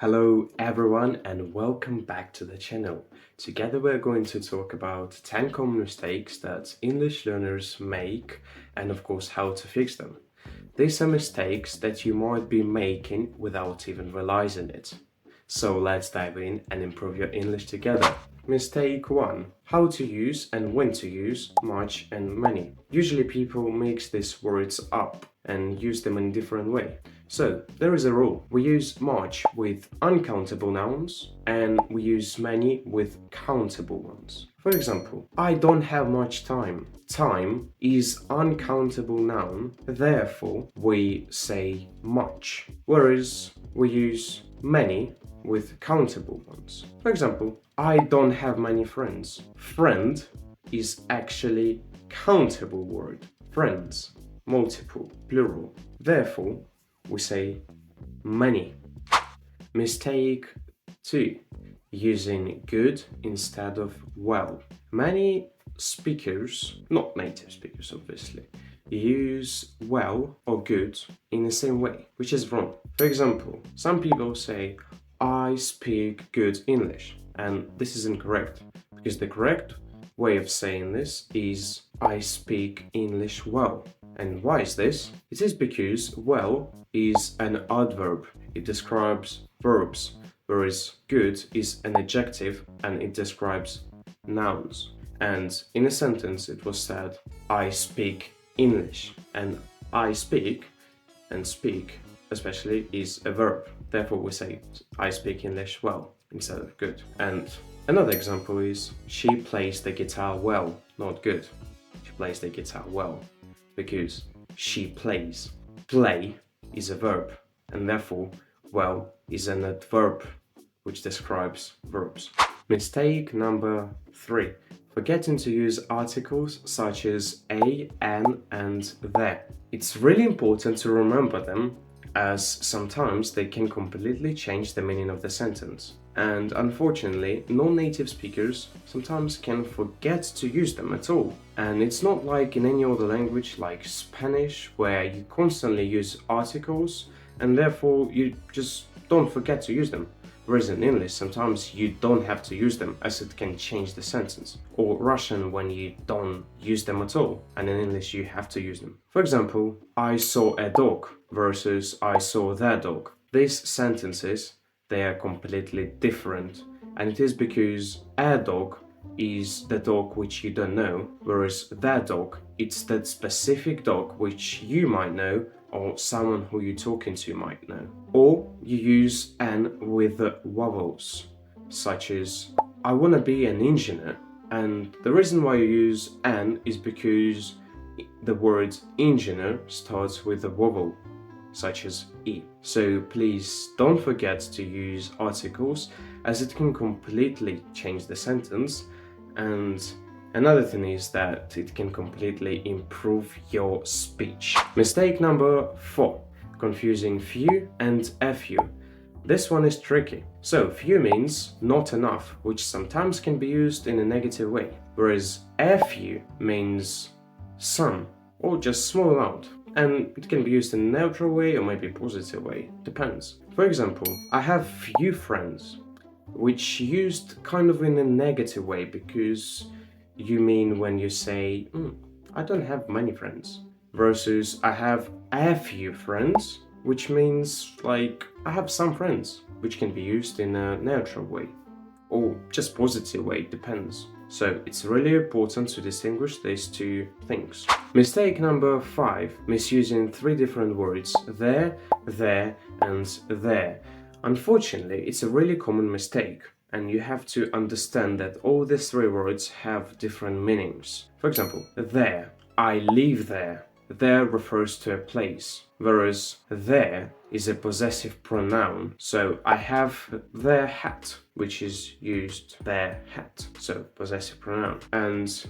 Hello everyone and welcome back to the channel. Together we're going to talk about 10 common mistakes that English learners make and of course how to fix them. These are mistakes that you might be making without even realizing it. So let's dive in and improve your English together. Mistake 1. How to use and when to use much and many. Usually people mix these words up and use them in a different way. So, there is a rule. We use much with uncountable nouns and we use many with countable ones. For example, I don't have much time. Time is uncountable noun, therefore we say much. Whereas we use many with countable ones. For example, I don't have many friends. Friend is actually countable word. Friends, multiple, plural. Therefore, we say many. Mistake 2. Using good instead of well. Many speakers, not native speakers obviously, use well or good in the same way, which is wrong. For example, some people say, I speak good English, and this is incorrect, because the correct way of saying this is I speak English well. And why is this? It is because well is an adverb. It describes verbs, whereas good is an adjective and it describes nouns. And in a sentence it was said, I speak English. And I speak and speak especially is a verb. Therefore we say I speak English well instead of good. And another example is she plays the guitar well, not good. She plays the guitar well because she plays. Play is a verb and therefore well is an adverb which describes verbs. Mistake number 3. Forgetting to use articles such as a, an, and the. It's really important to remember them as sometimes they can completely change the meaning of the sentence. And unfortunately, non-native speakers sometimes can forget to use them at all. And it's not like in any other language like Spanish, where you constantly use articles and therefore you just don't forget to use them. Whereas in English, sometimes you don't have to use them as it can change the sentence. Or Russian when you don't use them at all, and in English you have to use them. For example, I saw a dog versus I saw the dog. These sentences, they are completely different, and it is because a dog is the dog which you don't know, whereas the dog, it's that specific dog which you might know or someone who you're talking to might know. Or you use an with the vowels, such as I want to be an engineer, and the reason why you use an is because the word engineer starts with a vowel, such as E. So please don't forget to use articles as it can completely change the sentence, and another thing is that it can completely improve your speech. Mistake number 4. Confusing few and a few. This one is tricky. So few means not enough, which sometimes can be used in a negative way, whereas a few means some or just small amount. And it can be used in a neutral way or maybe a positive way, depends. For example, I have few friends, which used kind of in a negative way because you mean when you say, I don't have many friends, versus I have a few friends, which means like I have some friends, which can be used in a neutral way or just positive way, depends. So it's really important to distinguish these two things. Mistake number 5, misusing 3 different words, there, and there. Unfortunately, it's a really common mistake, and you have to understand that all these 3 words have different meanings. For example, there, I live there. There refers to a place, whereas there is a possessive pronoun. So I have their hat, which is used their hat, so possessive pronoun. And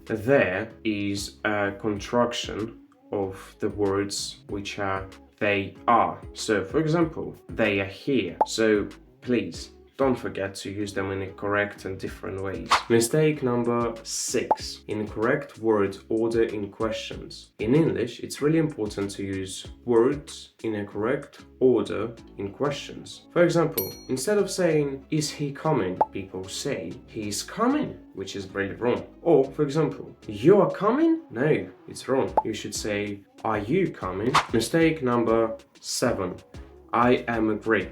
there is a contraction of the words which are they are. So for example, they are here. So please don't forget to use them in a correct and different ways. Mistake number 6. Incorrect word order in questions. In English, it's really important to use words in a correct order in questions. For example, instead of saying, is he coming? People say, he's coming, which is really wrong. Or, for example, you are coming? No, it's wrong. You should say, are you coming? Mistake number 7. I am agree.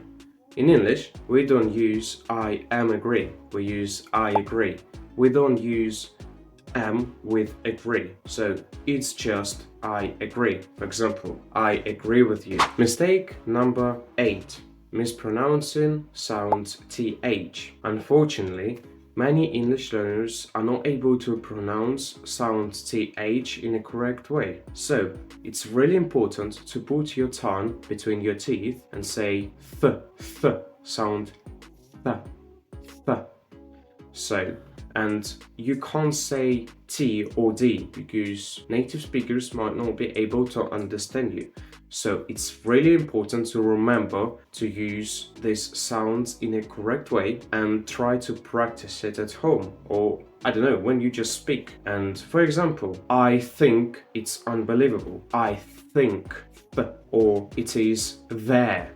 In English, we don't use I am agree. We use I agree. We don't use am with agree. So it's just I agree. For example, I agree with you. Mistake number 8. Mispronouncing sounds th. Unfortunately, many English learners are not able to pronounce sound th in a correct way. So, it's really important to put your tongue between your teeth and say th, sound th, th. So, and you can't say T or D because native speakers might not be able to understand you. So it's really important to remember to use these sounds in a correct way and try to practice it at home, or I don't know, when you just speak. And for example, I think it's unbelievable. I think, or it is there.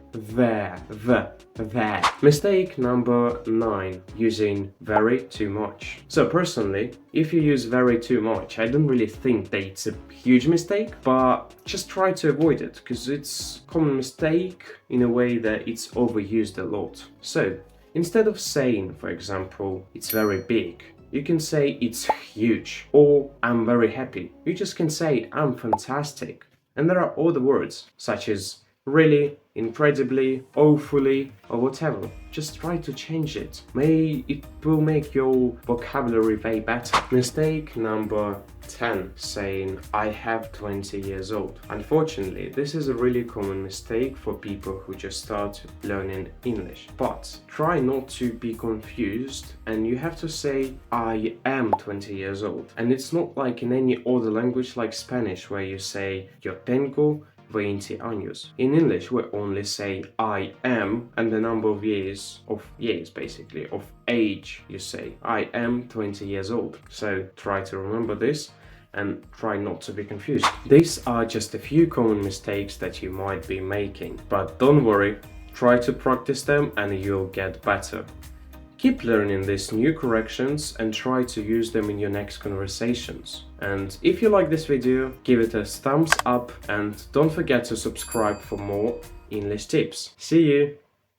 Mistake number 9. Using very too much. So personally, if you use very too much, I don't really think that it's a huge mistake, but just try to avoid it because it's a common mistake in a way that it's overused a lot. So instead of saying, for example, it's very big, you can say it's huge, or I'm very happy. You just can say I'm fantastic. And there are other words such as really, incredibly, awfully, or whatever. Just try to change it. It will make your vocabulary way better. Mistake number 10. Saying I have 20 years old. Unfortunately, this is a really common mistake for people who just start learning English. But try not to be confused, and you have to say I am 20 years old. And it's not like in any other language like Spanish where you say yo tengo 20 años. In English, we only say I am and the number of years, basically, of age you say. I am 20 years old. So try to remember this and try not to be confused. These are just a few common mistakes that you might be making, but don't worry, try to practice them and you'll get better. Keep learning these new corrections and try to use them in your next conversations. And if you like this video, give it a thumbs up and don't forget to subscribe for more English tips. See you!